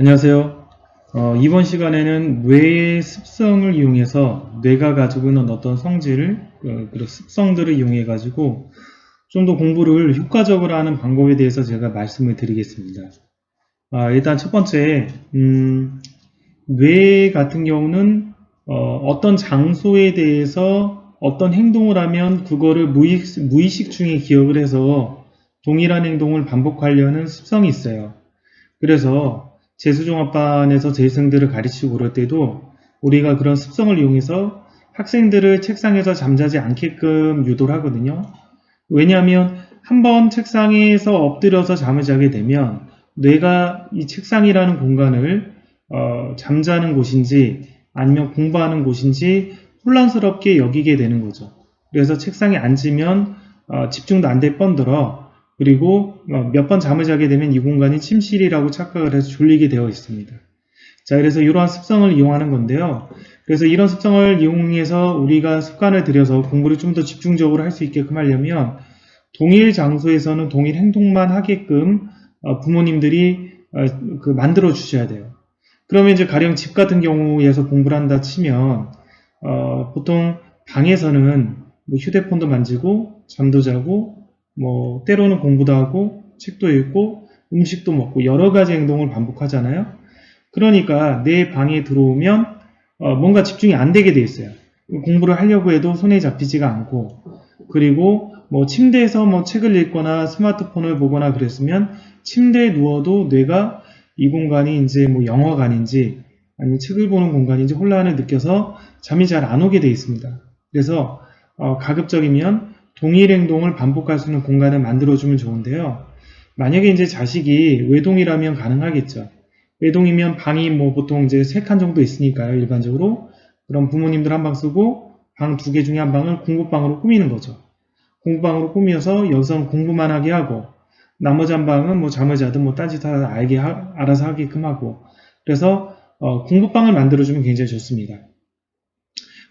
안녕하세요. 이번 시간에는 뇌의 습성을 이용해서 뇌가 가지고 있는 어떤 성질을, 그런 습성들을 이용해 가지고 좀 더 공부를 효과적으로 하는 방법에 대해서 제가 말씀을 드리겠습니다. 일단 첫 번째, 뇌 같은 경우는 어떤 장소에 대해서 어떤 행동을 하면 그거를 무의식 중에 기억을 해서 동일한 행동을 반복하려는 습성이 있어요. 그래서 재수종합반에서 재생들을 가르치고 그럴 때도 우리가 그런 습성을 이용해서 학생들을 책상에서 잠자지 않게끔 유도를 하거든요. 왜냐하면 한번 책상에서 엎드려서 잠을 자게 되면 뇌가 이 책상이라는 공간을 잠자는 곳인지 아니면 공부하는 곳인지 혼란스럽게 여기게 되는 거죠. 그래서 책상에 앉으면 집중도 안 될 뻔들어 그리고 몇 번 잠을 자게 되면 이 공간이 침실이라고 착각을 해서 졸리게 되어 있습니다. 자, 그래서 이러한 습성을 이용하는 건데요. 그래서 이런 습성을 이용해서 우리가 습관을 들여서 공부를 좀 더 집중적으로 할 수 있게끔 하려면 동일 장소에서는 동일 행동만 하게끔 부모님들이 만들어 주셔야 돼요. 그러면 이제 가령 집 같은 경우에서 공부를 한다 치면 보통 방에서는 뭐 휴대폰도 만지고 잠도 자고 뭐 때로는 공부도 하고 책도 읽고 음식도 먹고 여러 가지 행동을 반복하잖아요. 그러니까 내 방에 들어오면 뭔가 집중이 안 되게 돼 있어요. 공부를 하려고 해도 손에 잡히지가 않고 그리고 뭐 침대에서 뭐 책을 읽거나 스마트폰을 보거나 그랬으면 침대에 누워도 뇌가 이 공간이 이제 뭐 영화관인지 아니면 책을 보는 공간인지 혼란을 느껴서 잠이 잘 안 오게 돼 있습니다. 그래서 가급적이면 동일 행동을 반복할 수 있는 공간을 만들어주면 좋은데요. 만약에 이제 자식이 외동이라면 가능하겠죠. 외동이면 방이 뭐 보통 이제 3칸 정도 있으니까요, 일반적으로. 그럼 부모님들 한 방 쓰고 방 2개 중에 한 방을 공부방으로 꾸미는 거죠. 공부방으로 꾸며서 여기서는 공부만 하게 하고 나머지 한 방은 뭐 잠을 자든 뭐 딴짓 하다 알아서 하게끔 하고 그래서 공부방을 만들어주면 굉장히 좋습니다.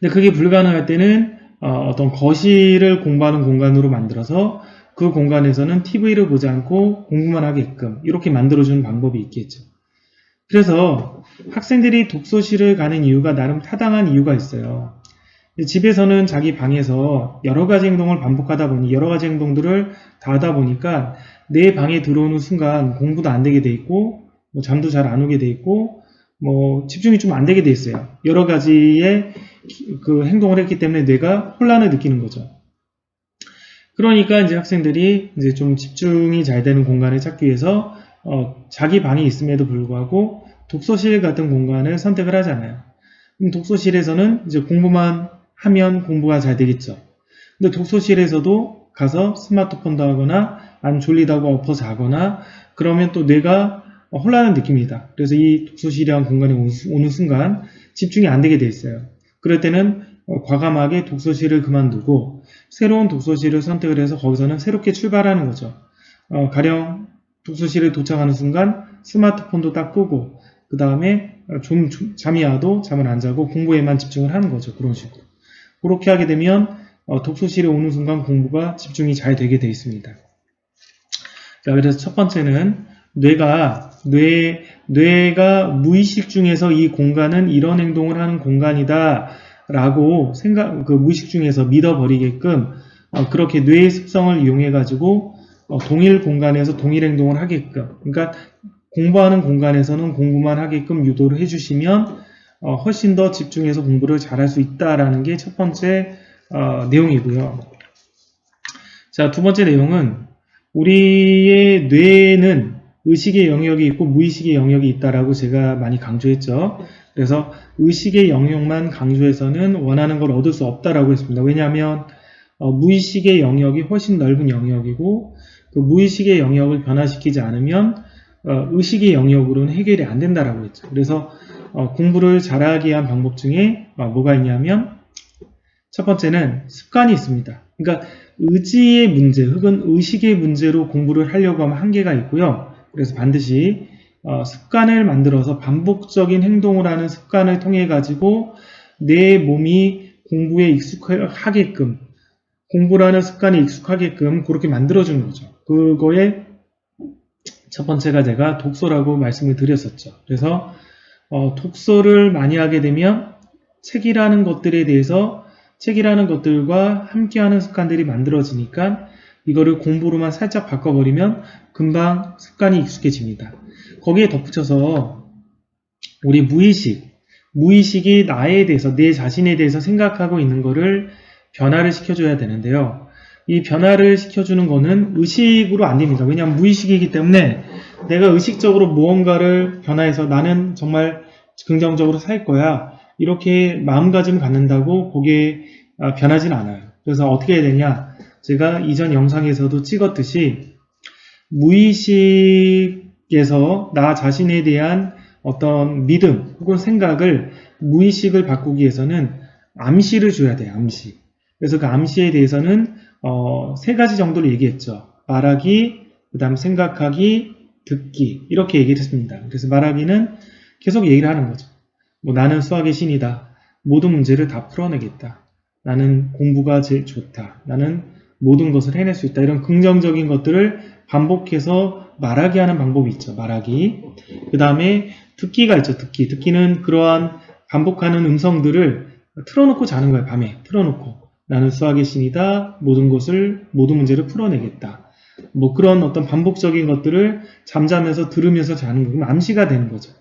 근데 그게 불가능할 때는 어떤 거실을 공부하는 공간으로 만들어서 그 공간에서는 TV를 보지 않고 공부만 하게끔 이렇게 만들어주는 방법이 있겠죠. 그래서 학생들이 독서실을 가는 이유가 나름 타당한 이유가 있어요. 집에서는 자기 방에서 여러 가지 행동을 반복하다 보니 여러 가지 행동들을 다 하다 보니까 내 방에 들어오는 순간 공부도 안 되게 돼 있고 뭐 잠도 잘 안 오게 돼 있고 뭐 집중이 좀 안 되게 돼 있어요. 여러 가지의 그 행동을 했기 때문에 뇌가 혼란을 느끼는 거죠. 그러니까 이제 학생들이 이제 좀 집중이 잘 되는 공간을 찾기 위해서 자기 방이 있음에도 불구하고 독서실 같은 공간을 선택을 하잖아요. 그럼 독서실에서는 이제 공부만 하면 공부가 잘 되겠죠. 근데 독서실에서도 가서 스마트폰도 하거나 아니면 졸리다고 엎어 자거나 그러면 또 뇌가 혼란을 느낍니다. 그래서 이 독서실이라는 공간에 오는 순간 집중이 안 되게 돼 있어요. 그럴 때는 과감하게 독서실을 그만두고 새로운 독서실을 선택을 해서 거기서는 새롭게 출발하는 거죠. 가령 독서실에 도착하는 순간 스마트폰도 딱 끄고 그 다음에 좀 잠이 와도 잠을 안 자고 공부에만 집중을 하는 거죠. 그런 식으로. 그렇게 하게 되면 독서실에 오는 순간 공부가 집중이 잘 되게 돼 있습니다. 자, 그래서 첫 번째는 뇌가 무의식 중에서 이 공간은 이런 행동을 하는 공간이다 라고 무의식 중에서 믿어버리게끔 그렇게 뇌의 습성을 이용해 가지고 동일 공간에서 동일 행동을 하게끔 그러니까 공부하는 공간에서는 공부만 하게끔 유도를 해주시면 훨씬 더 집중해서 공부를 잘할 수 있다라는 게 첫 번째 내용이고요. 자, 두 번째 내용은 우리의 뇌에는 의식의 영역이 있고 무의식의 영역이 있다라고 제가 많이 강조했죠. 그래서 의식의 영역만 강조해서는 원하는 걸 얻을 수 없다라고 했습니다. 왜냐하면 무의식의 영역이 훨씬 넓은 영역이고 그 무의식의 영역을 변화시키지 않으면 의식의 영역으로는 해결이 안 된다라고 했죠. 그래서 공부를 잘하게 한 방법 중에 뭐가 있냐면 첫 번째는 습관이 있습니다. 그러니까 의지의 문제 혹은 의식의 문제로 공부를 하려고 하면 한계가 있고요. 그래서 반드시 습관을 만들어서 반복적인 행동을 하는 습관을 통해 가지고 내 몸이 공부에 익숙하게끔 공부라는 습관에 익숙하게끔 그렇게 만들어주는 거죠. 그거에 첫 번째가 제가 독서라고 말씀을 드렸었죠. 그래서 독서를 많이 하게 되면 책이라는 것들에 대해서 책이라는 것들과 함께하는 습관들이 만들어지니까 이거를 공부로만 살짝 바꿔버리면 금방 습관이 익숙해집니다. 거기에 덧붙여서 우리 무의식이 나에 대해서, 내 자신에 대해서 생각하고 있는 거를 변화를 시켜줘야 되는데요. 이 변화를 시켜주는 거는 의식으로 안 됩니다. 왜냐하면 무의식이기 때문에 내가 의식적으로 무언가를 변화해서 나는 정말 긍정적으로 살 거야, 이렇게 마음가짐을 갖는다고 그게 변하진 않아요. 그래서 어떻게 해야 되냐, 제가 이전 영상에서도 찍었듯이 무의식에서 나 자신에 대한 어떤 믿음 혹은 생각을 무의식을 바꾸기 위해서는 암시를 줘야 돼요. 암시. 그래서 그 암시에 대해서는 세 가지 정도를 얘기했죠. 말하기, 그 다음 생각하기, 듣기, 이렇게 얘기를 했습니다. 그래서 말하기는 계속 얘기를 하는 거죠. 뭐 나는 수학의 신이다. 모든 문제를 다 풀어내겠다. 나는 공부가 제일 좋다. 나는 모든 것을 해낼 수 있다. 이런 긍정적인 것들을 반복해서 말하게 하는 방법이 있죠. 말하기. 그 다음에 듣기가 있죠. 듣기는 그러한 반복하는 음성들을 틀어놓고 자는 거예요. 밤에 틀어놓고 나는 수학의 신이다. 모든 문제를 풀어내겠다. 뭐 그런 어떤 반복적인 것들을 잠자면서 들으면서 자는 거. 그럼 암시가 되는 거죠.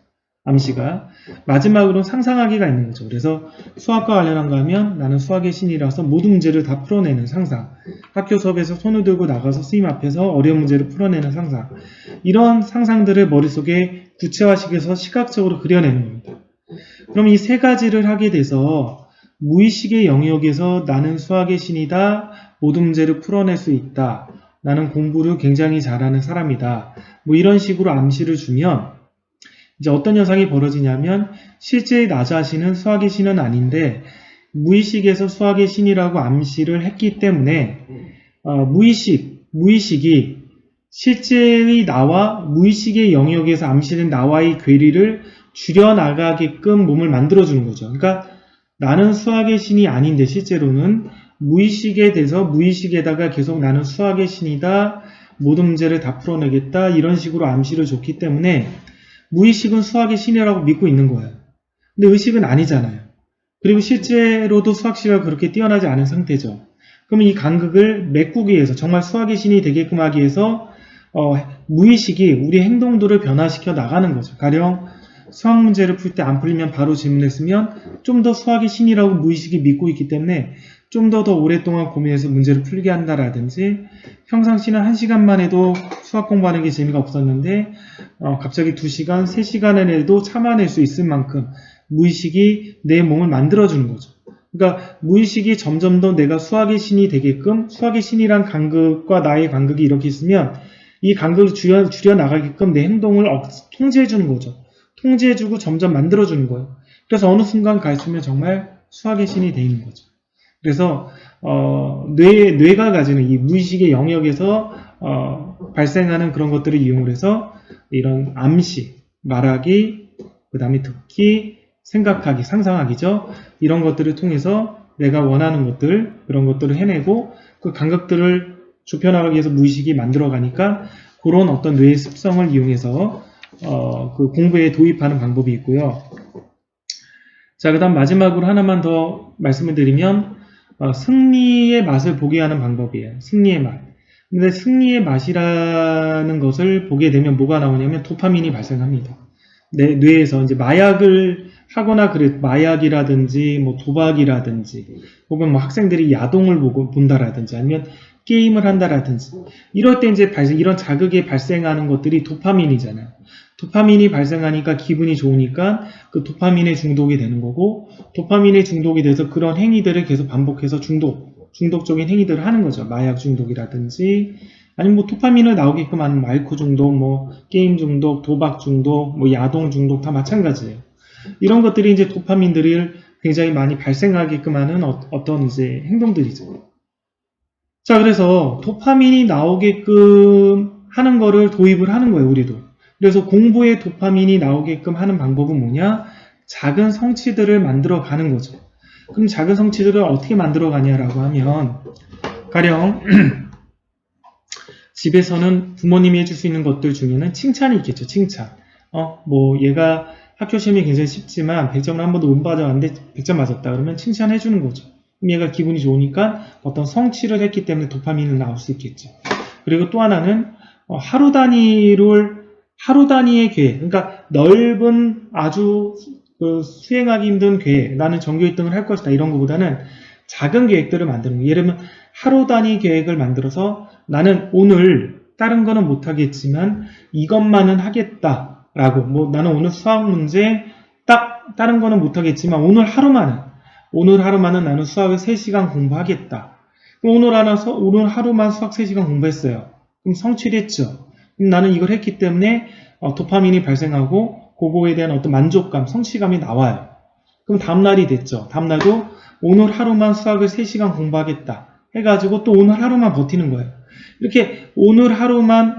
암시가. 마지막으로 상상하기가 있는 거죠. 그래서 수학과 관련한 거 하면 나는 수학의 신이라서 모든 문제를 다 풀어내는 상상. 학교 수업에서 손을 들고 나가서 선생님 앞에서 어려운 문제를 풀어내는 상상. 이런 상상들을 머릿속에 구체화시켜서 시각적으로 그려내는 겁니다. 그럼 이 세 가지를 하게 돼서 무의식의 영역에서 나는 수학의 신이다. 모든 문제를 풀어낼 수 있다. 나는 공부를 굉장히 잘하는 사람이다. 뭐 이런 식으로 암시를 주면 이제 어떤 현상이 벌어지냐면 실제 나 자신은 수학의 신은 아닌데 무의식에서 수학의 신이라고 암시를 했기 때문에 무의식이 실제의 나와 무의식의 영역에서 암시된 나와의 괴리를 줄여나가게끔 몸을 만들어주는 거죠. 그러니까 나는 수학의 신이 아닌데 실제로는 무의식에 대해서 무의식에다가 계속 나는 수학의 신이다. 모든 문제를 다 풀어내겠다. 이런 식으로 암시를 줬기 때문에 무의식은 수학의 신이라고 믿고 있는 거예요. 근데 의식은 아니잖아요. 그리고 실제로도 수학 실력이 그렇게 뛰어나지 않은 상태죠. 그러면 이 간극을 메꾸기 위해서 정말 수학의 신이 되게끔 하기 위해서 무의식이 우리 행동들을 변화시켜 나가는 거죠. 가령 수학 문제를 풀 때 안 풀리면 바로 질문했으면 좀 더 수학의 신이라고 무의식이 믿고 있기 때문에 좀 더 오랫동안 고민해서 문제를 풀게 한다라든지 평상시는 1시간만 해도 수학 공부하는 게 재미가 없었는데 갑자기 2시간, 3시간을 해도 참아낼 수 있을 만큼 무의식이 내 몸을 만들어주는 거죠. 그러니까 무의식이 점점 더 내가 수학의 신이 되게끔 수학의 신이란 간극과 나의 간극이 이렇게 있으면 이 간극을 줄여나가게끔 내 행동을 통제해주는 거죠. 통제해주고 점점 만들어주는 거예요. 그래서 어느 순간 갈수록 정말 수학의 신이 돼 있는 거죠. 그래서 뇌가 가지는 이 무의식의 영역에서 발생하는 그런 것들을 이용을 해서 이런 암시, 말하기, 그 다음에 듣기, 생각하기, 상상하기죠. 이런 것들을 통해서 내가 원하는 것들, 그런 것들을 해내고 그 간격들을 좁혀나가기 위해서 무의식이 만들어가니까 그런 어떤 뇌의 습성을 이용해서 그 공부에 도입하는 방법이 있고요. 자, 그 다음 마지막으로 하나만 더 말씀을 드리면 승리의 맛을 보게 하는 방법이에요. 승리의 맛. 근데 승리의 맛이라는 것을 보게 되면 뭐가 나오냐면 도파민이 발생합니다. 뇌에서 이제 마약을 하거나 마약이라든지 뭐 도박이라든지 혹은 뭐 학생들이 야동을 본다라든지 아니면 게임을 한다라든지 이럴 때 이제 이런 자극에 발생하는 것들이 도파민이잖아요. 도파민이 발생하니까 기분이 좋으니까 그 도파민에 중독이 되는 거고 도파민에 중독이 돼서 그런 행위들을 계속 반복해서 중독적인 행위들을 하는 거죠. 마약 중독이라든지 아니면 뭐 도파민을 나오게끔 하는 알코올 중독, 뭐 게임 중독, 도박 중독, 뭐 야동 중독 다 마찬가지예요. 이런 것들이 이제 도파민들을 굉장히 많이 발생하게끔 하는 어떤 이제 행동들이죠. 자, 그래서 도파민이 나오게끔 하는 거를 도입을 하는 거예요, 우리도. 그래서 공부에 도파민이 나오게끔 하는 방법은 뭐냐? 작은 성취들을 만들어 가는 거죠. 그럼 작은 성취들을 어떻게 만들어 가냐라고 하면 가령 집에서는 부모님이 해줄 수 있는 것들 중에는 칭찬이 있겠죠. 칭찬. 뭐 얘가 학교 시험이 굉장히 쉽지만 100점을 한 번도 못 받았는데 100점 맞았다. 그러면 칭찬해 주는 거죠. 그럼 얘가 기분이 좋으니까 어떤 성취를 했기 때문에 도파민은 나올 수 있겠죠. 그리고 또 하나는 하루 단위의 계획, 그러니까 넓은 아주 수행하기 힘든 계획, 나는 전교 1등을 할 것이다 이런 것보다는 작은 계획들을 만드는 거예요. 예를 들면 하루 단위 계획을 만들어서 나는 오늘 다른 거는 못하겠지만 이것만은 하겠다라고, 뭐 나는 오늘 수학 문제 다른 거는 못하겠지만 오늘 하루만은 나는 수학을 3시간 공부하겠다. 오늘 하루만 수학 3시간 공부했어요. 그럼 성취를 했죠. 그럼 나는 이걸 했기 때문에 도파민이 발생하고 그거에 대한 어떤 만족감, 성취감이 나와요. 그럼 다음날이 됐죠. 다음날도 오늘 하루만 수학을 3시간 공부하겠다 해가지고 또 오늘 하루만 버티는 거예요. 이렇게 오늘 하루만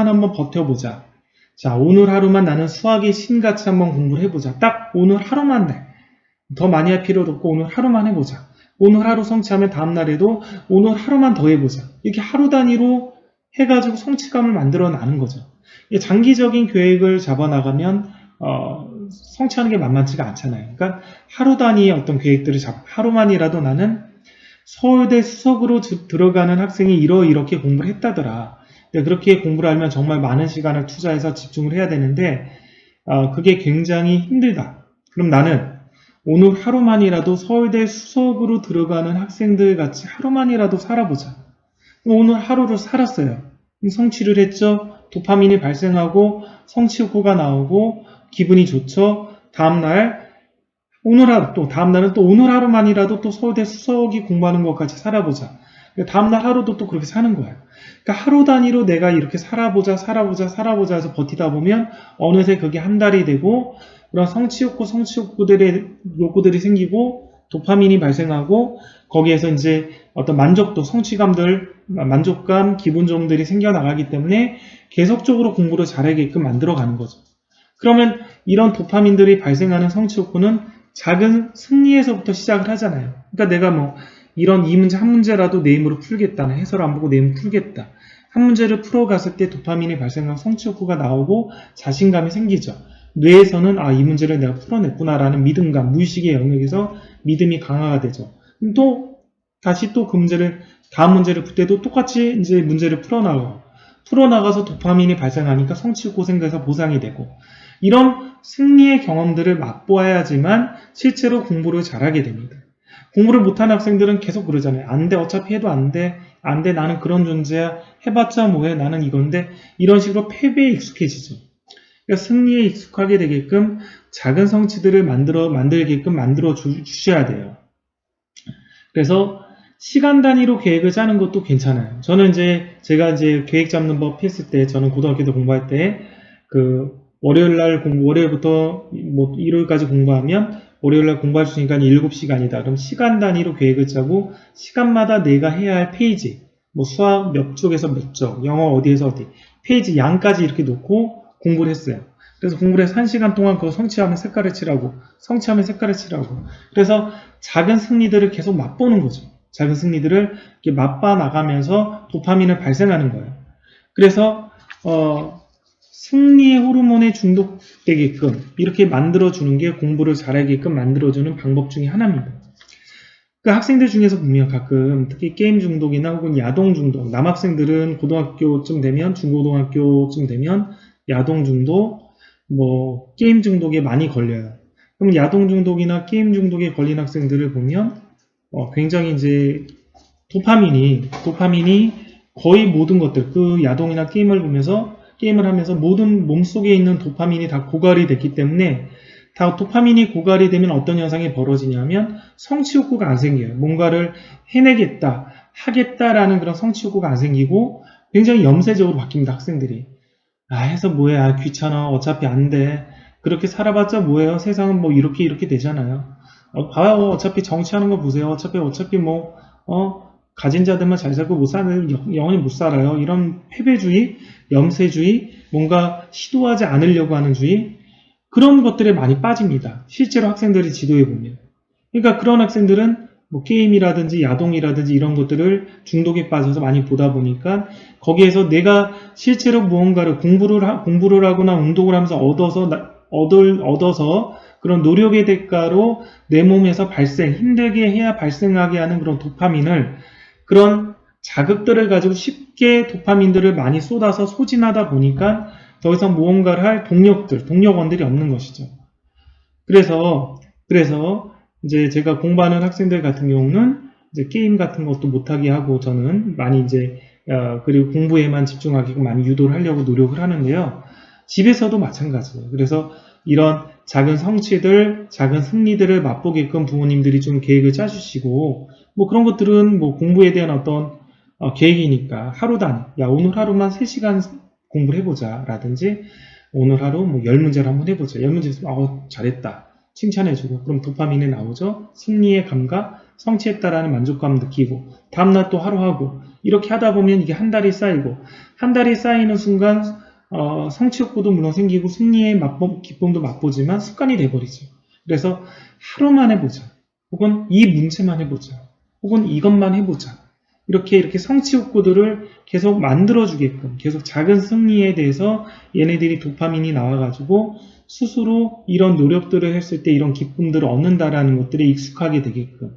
한번 버텨보자. 자, 오늘 하루만 나는 수학의 신같이 한번 공부를 해보자. 딱 오늘 하루만 돼. 더 많이 할 필요도 없고 오늘 하루만 해보자. 오늘 하루 성취하면 다음날에도 오늘 하루만 더 해보자. 이렇게 하루 단위로 해가지고 성취감을 만들어나는 거죠. 장기적인 계획을 잡아나가면 성취하는 게 만만치가 않잖아요. 그러니까 하루 단위의 어떤 계획들을 하루만이라도 나는 서울대 수석으로 들어가는 학생이 이렇게 공부를 했다더라. 그렇게 공부를 하면 정말 많은 시간을 투자해서 집중을 해야 되는데 그게 굉장히 힘들다. 그럼 나는 오늘 하루만이라도 서울대 수석으로 들어가는 학생들 같이 하루만이라도 살아보자. 오늘 하루를 살았어요. 성취를 했죠. 도파민이 발생하고 성취 효과가 나오고 기분이 좋죠. 다음날은 또 오늘 하루만이라도 또 서울대 수석이 공부하는 것까지 살아보자. 다음날 하루도 또 그렇게 사는 거예요. 그러니까 하루 단위로 내가 이렇게 살아보자 해서 버티다 보면 어느새 그게 한 달이 되고 그런 성취 욕구들이 생기고 도파민이 발생하고 거기에서 이제 어떤 만족감, 기분 좋음들이 생겨나가기 때문에 계속적으로 공부를 잘하게끔 만들어가는 거죠. 그러면 이런 도파민들이 발생하는 성취 욕구는 작은 승리에서부터 시작을 하잖아요. 그러니까 내가 이 문제 한 문제라도 내 힘으로 풀겠다. 해설 안 보고 내 힘으로 풀겠다. 한 문제를 풀어갔을 때 도파민이 발생한 성취 욕구가 나오고 자신감이 생기죠. 뇌에서는 이 문제를 내가 풀어냈구나라는 믿음감, 무의식의 영역에서 믿음이 강화가 되죠. 다시 그 다음 문제를 풀 때도 똑같이 이제 문제를 풀어나가서 도파민이 발생하니까 성취 욕구 생겨서 보상이 되고 이런 승리의 경험들을 맛보아야지만 실제로 공부를 잘하게 됩니다. 공부를 못하는 학생들은 계속 그러잖아요. 안 돼, 어차피 해도 안 돼, 나는 그런 존재야, 해봤자 뭐해, 나는 이건데 이런 식으로 패배에 익숙해지죠. 그러니까 승리에 익숙하게 되게끔 작은 성취들을 만들게끔 만들어 주셔야 돼요. 그래서 시간 단위로 계획을 짜는 것도 괜찮아요. 저는 제가 계획 잡는 법 했을 때, 저는 고등학교 때 공부할 때, 월요일부터 일요일까지 공부하면, 월요일날 공부할 수 있으니까 7시간이다. 그럼 시간 단위로 계획을 짜고, 시간마다 내가 해야 할 페이지, 수학 몇 쪽에서 몇 쪽, 영어 어디에서 어디, 페이지 양까지 이렇게 놓고 공부를 했어요. 그래서 공부를 해서 1시간 동안 그거 성취하면 색깔을 칠하고. 그래서 작은 승리들을 계속 맛보는 거죠. 작은 승리들을 이렇게 맛봐 나가면서 도파민을 발생하는 거예요. 그래서 승리의 호르몬에 중독되게끔 이렇게 만들어주는 게 공부를 잘하게끔 만들어주는 방법 중에 하나입니다. 그 학생들 중에서 보면 가끔 특히 게임 중독이나 혹은 야동 중독, 남학생들은 고등학교쯤 되면, 중고등학교쯤 되면 야동 중독, 게임 중독에 많이 걸려요. 그럼 야동 중독이나 게임 중독에 걸린 학생들을 보면 굉장히 이제 도파민이 거의 모든 것들, 그 야동이나 게임을 하면서 모든 몸속에 있는 도파민이 다 고갈이 됐기 때문에 도파민이 고갈이 되면 어떤 현상이 벌어지냐면 성취 욕구가 안 생겨요. 뭔가를 해내겠다, 하겠다라는 그런 성취 욕구가 안 생기고 굉장히 염세적으로 바뀝니다. 학생들이. 해서 뭐야, 귀찮아, 어차피 안 돼. 그렇게 살아봤자 뭐예요? 세상은 이렇게 되잖아요. 봐요, 어차피 정치하는 거 보세요. 어차피 가진 자들만 잘 살고 영원히 못 살아요. 이런 패배주의, 염세주의, 뭔가 시도하지 않으려고 하는 주의, 그런 것들에 많이 빠집니다. 실제로 학생들이 지도해 보면. 그러니까 그런 학생들은 뭐 게임이라든지 야동이라든지 이런 것들을 중독에 빠져서 많이 보다 보니까 거기에서 내가 실제로 무언가를 공부를 하거나 운동을 하면서 얻어서 그런 노력의 대가로 내 몸에서 힘들게 해야 발생하게 하는 그런 도파민을, 그런 자극들을 가지고 쉽게 도파민들을 많이 쏟아서 소진하다 보니까 더 이상 무언가를 할 동력원들이 없는 것이죠. 그래서 이제 제가 공부하는 학생들 같은 경우는 이제 게임 같은 것도 못하게 하고, 저는 많이 이제 그리고 공부에만 집중하게끔 많이 유도를 하려고 노력을 하는데요. 집에서도 마찬가지예요. 그래서 이런 작은 성취들, 작은 승리들을 맛보게끔 부모님들이 좀 계획을 짜주시고, 뭐 그런 것들은 뭐 공부에 대한 어떤 계획이니까 하루 단위, 야 오늘 하루만 3시간 공부를 해보자 라든지, 오늘 하루 뭐 10문제를 한번 해보자. 10문제 있으면 잘했다 칭찬해주고, 그럼 도파민이 나오죠. 승리의 감각, 성취했다라는 만족감 느끼고, 다음날 또 하루 하고, 이렇게 하다 보면 이게 한 달이 쌓이고, 한 달이 쌓이는 순간 성취 욕구도 물론 생기고 승리의 기쁨도 맛보지만 습관이 돼버리죠. 그래서 하루만 해보자, 혹은 이 문제만 해보자, 혹은 이것만 해보자, 이렇게 성취 욕구들을 계속 만들어주게끔, 계속 작은 승리에 대해서 얘네들이 도파민이 나와가지고 스스로 이런 노력들을 했을 때 이런 기쁨들을 얻는다라는 것들에 익숙하게 되게끔.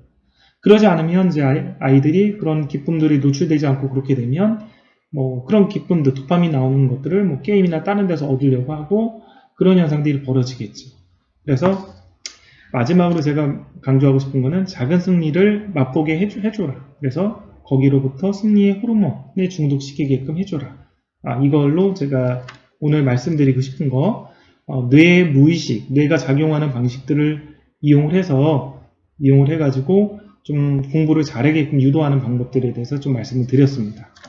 그러지 않으면 이제 아이들이 그런 기쁨들이 노출되지 않고 그렇게 되면 뭐 그런 기쁨들, 도파민 나오는 것들을 뭐 게임이나 다른 데서 얻으려고 하고, 그런 현상들이 벌어지겠죠. 그래서 마지막으로 제가 강조하고 싶은 거는 작은 승리를 맛보게 해줘라. 그래서 거기로부터 승리의 호르몬에 중독시키게끔 해줘라. 이걸로 제가 오늘 말씀드리고 싶은 거, 뇌의 무의식, 뇌가 작용하는 방식들을 이용을 해가지고 좀 공부를 잘하게끔 유도하는 방법들에 대해서 좀 말씀을 드렸습니다.